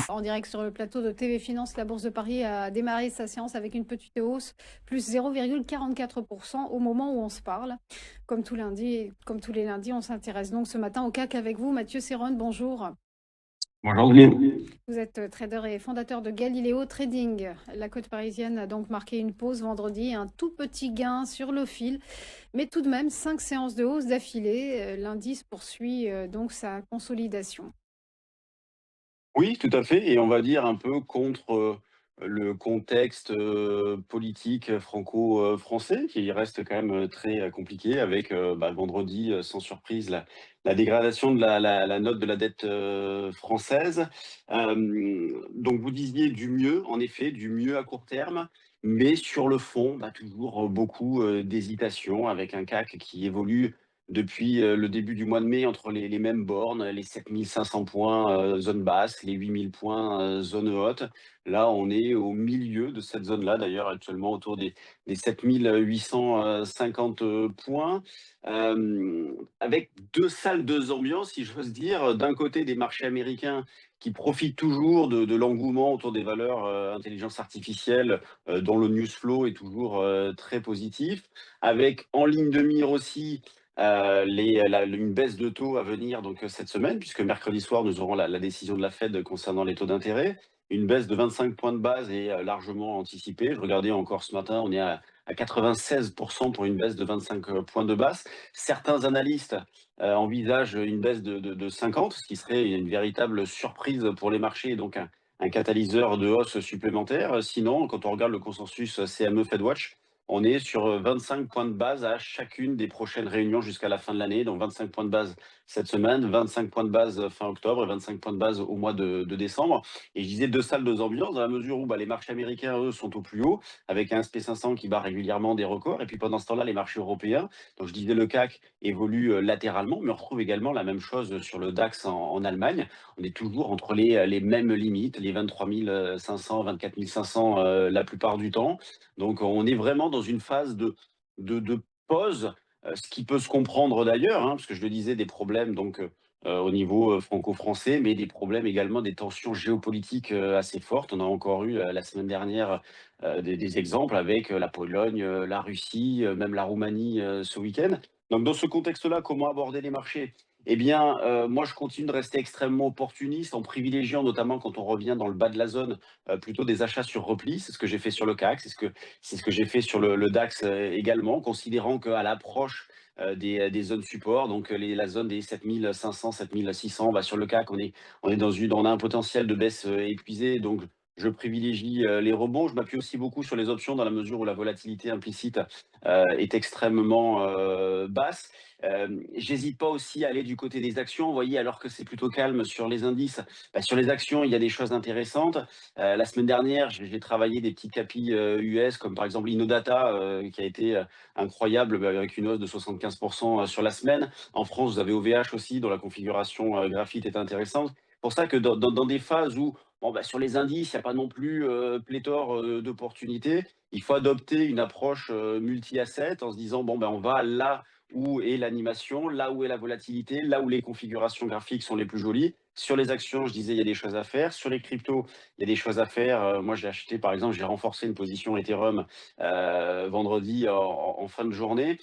En direct sur le plateau de TV Finance, la Bourse de Paris a démarré sa séance avec une petite hausse, plus 0,44% au moment où on se parle. Comme tous les lundis, on s'intéresse donc ce matin au CAC avec vous. Mathieu Serron, bonjour. Bonjour Deline. Vous êtes trader et fondateur de Galileo Trading. La côte parisienne a donc marqué une pause vendredi, un tout petit gain sur le fil, mais tout de même 5 séances de hausse d'affilée. L'indice poursuit donc sa consolidation. Oui, tout à fait, et on va dire un peu contre le contexte politique franco-français, qui reste quand même très compliqué, avec vendredi, sans surprise, la dégradation de la note de la dette française. Donc vous disiez du mieux, en effet, du mieux à court terme, mais sur le fond, toujours beaucoup d'hésitation, avec un CAC qui évolue depuis le début du mois de mai entre les mêmes bornes, les 7 500 points zone basse, les 8 000 points zone haute. Là, on est au milieu de cette zone-là, d'ailleurs, actuellement autour des 7 850 points, avec deux salles, deux ambiances, si j'ose dire. D'un côté, des marchés américains qui profitent toujours de l'engouement autour des valeurs intelligence artificielle, dont le news flow est toujours très positif, avec en ligne de mire aussi une baisse de taux à venir donc cette semaine, puisque mercredi soir, nous aurons la décision de la Fed concernant les taux d'intérêt. Une baisse de 25 points de base est largement anticipée. Je regardais encore ce matin, on est à 96% pour une baisse de 25 points de base. Certains analystes envisagent une baisse de 50, ce qui serait une véritable surprise pour les marchés, et donc un catalyseur de hausse supplémentaire. Sinon, quand on regarde le consensus CME FedWatch, on est sur 25 points de base à chacune des prochaines réunions jusqu'à la fin de l'année. Donc 25 points de base cette semaine, 25 points de base fin octobre et 25 points de base au mois de décembre. Et je disais deux salles, deux ambiances, dans la mesure où les marchés américains, eux, sont au plus haut, avec un SP500 qui bat régulièrement des records. Et puis pendant ce temps-là, les marchés européens, donc je disais le CAC évolue latéralement, mais on retrouve également la même chose sur le DAX en Allemagne. On est toujours entre les mêmes limites, les 23 500, 24 500 la plupart du temps. Donc on est vraiment dans une phase de pause, ce qui peut se comprendre d'ailleurs, parce que je le disais, des problèmes donc au niveau franco-français, mais des problèmes également, des tensions géopolitiques assez fortes. On a encore eu la semaine dernière des exemples avec la Pologne, la Russie, même la Roumanie ce week-end. Donc dans ce contexte-là, comment aborder les marchés? Eh bien, moi je continue de rester extrêmement opportuniste, en privilégiant, notamment quand on revient dans le bas de la zone, plutôt des achats sur repli. C'est ce que j'ai fait sur le CAC, c'est ce que j'ai fait sur le DAX également, considérant qu'à l'approche des zones support, donc la zone des 7500, 7600, sur le CAC, on a un potentiel de baisse épuisé, donc je privilégie les rebonds. Je m'appuie aussi beaucoup sur les options dans la mesure où la volatilité implicite est extrêmement basse. J'hésite pas aussi à aller du côté des actions. Vous voyez, alors que c'est plutôt calme sur les indices, sur les actions, il y a des choses intéressantes. La semaine dernière, j'ai travaillé des petits capis US, comme par exemple Innodata, qui a été incroyable, avec une hausse de 75% sur la semaine. En France, vous avez OVH aussi, dont la configuration graphite est intéressante. C'est pour ça que dans des phases où, sur les indices, il n'y a pas non plus pléthore d'opportunités, il faut adopter une approche multi-asset en se disant, on va là où est l'animation, là où est la volatilité, là où les configurations graphiques sont les plus jolies. Sur les actions, je disais, il y a des choses à faire. Sur les cryptos, il y a des choses à faire. Moi, j'ai acheté, par exemple, j'ai renforcé une position Ethereum vendredi en fin de journée.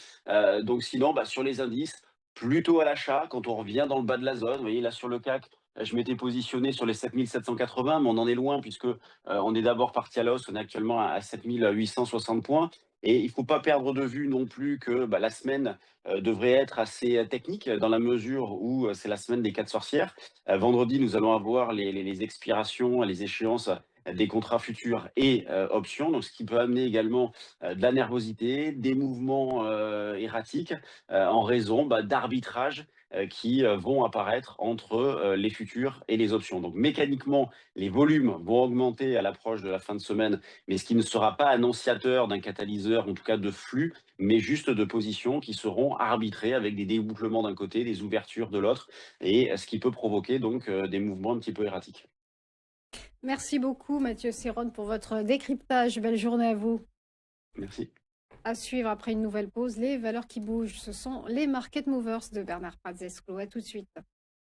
Donc sinon, sur les indices, plutôt à l'achat quand on revient dans le bas de la zone. Vous voyez, là sur le CAC, je m'étais positionné sur les 7 780, mais on en est loin puisque on est d'abord parti à la hausse. On est actuellement à 7 860 points. Et il ne faut pas perdre de vue non plus que la semaine devrait être assez technique, dans la mesure où c'est la semaine des 4 sorcières. Vendredi, nous allons avoir les expirations, les échéances des contrats futurs et options, donc ce qui peut amener également de la nervosité, des mouvements erratiques en raison d'arbitrages qui vont apparaître entre les futurs et les options. Donc mécaniquement, les volumes vont augmenter à l'approche de la fin de semaine, mais ce qui ne sera pas annonciateur d'un catalyseur, en tout cas de flux, mais juste de positions qui seront arbitrées avec des débouclements d'un côté, des ouvertures de l'autre, et ce qui peut provoquer donc des mouvements un petit peu erratiques. Merci beaucoup Mathieu Serron pour votre décryptage. Belle journée à vous. Merci. À suivre après une nouvelle pause, les valeurs qui bougent, ce sont les market movers de Bernard Pazesclo. À tout de suite.